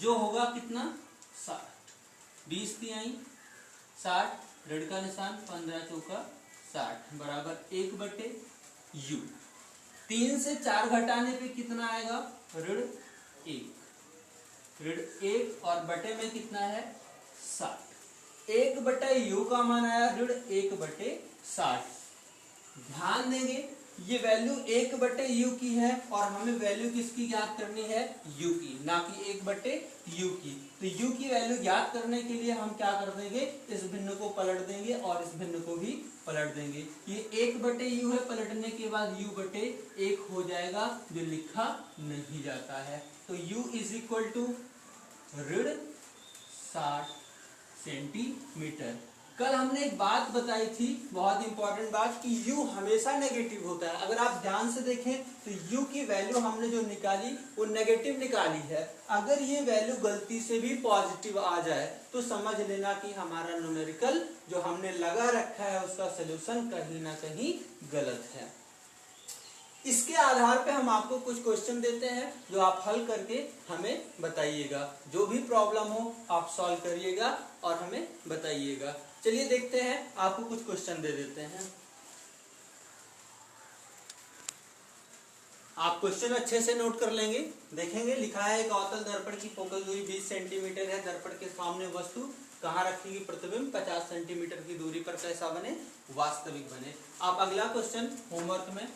जो होगा कितना 60, 20 तिहाई 60, ऋण का निशान 15 चौका 60 बराबर 1/u। 3 से 4 घटाने पे कितना आएगा ऋण 1, ऋण 1 और बटे में कितना है 60, 1/u का मान आया ऋण 1/60। ध्यान देंगे ये वैल्यू 1/u की है और हमें वैल्यू किसकी ज्ञात करनी है u की, ना कि 1/u की। तो u की वैल्यू ज्ञात करने के लिए हम क्या कर देंगे, इस भिन्न को पलट देंगे और इस भिन्न को भी पलट देंगे। ये 1/u है, पलटने के बाद u/1 हो जाएगा जो लिखा नहीं जाता है। तो u इज इक्वल टू ऋण 60 सेंटीमीटर। कल हमने एक बात बताई थी, बहुत इंपॉर्टेंट बात, कि u हमेशा नेगेटिव होता है। अगर आप ध्यान से देखें तो u की वैल्यू हमने जो निकाली वो नेगेटिव निकाली है। अगर ये वैल्यू गलती से भी पॉजिटिव आ जाए तो समझ लेना कि हमारा न्यूमेरिकल जो हमने लगा रखा है उसका सोल्यूशन कहीं ना कहीं गलत है। इसके आधार पे हम आपको कुछ क्वेश्चन देते हैं जो आप हल करके हमें बताइएगा। जो भी प्रॉब्लम हो आप सॉल्व करिएगा और हमें बताइएगा। चलिए देखते हैं, आपको कुछ क्वेश्चन दे देते हैं। आप क्वेश्चन अच्छे से नोट कर लेंगे। देखेंगे लिखा है एक अवतल दर्पण की फोकस दूरी 20 सेंटीमीटर है। दर्पण के सामने वस्तु कहाँ रखेगी प्रतिबिंब 50 सेंटीमीटर की दूरी पर कैसा बने, वास्तविक बने। आप अगला क्वेश्चन होमवर्क में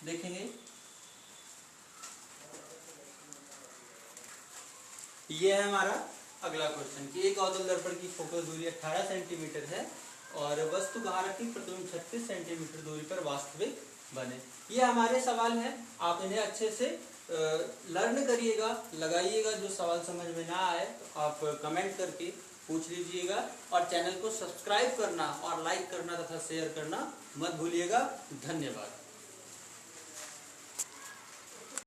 देखेंगे। ये है हमारा अगला क्वेश्चन कि एक अवतल दर्पण की फोकस दूरी 18 सेंटीमीटर है और वस्तु कहाँ रखी प्रतिबिंब 36 सेंटीमीटर दूरी पर वास्तविक बने। ये हमारे सवाल हैं, आप इन्हें अच्छे से लर्न करिएगा, लगाइएगा। जो सवाल समझ में ना आए तो आप कमेंट करके पूछ लीजिएगा और चैनल को सब्सक्राइब करना और लाइक करना तथा शेयर करना मत भूलिएगा। धन्यवाद।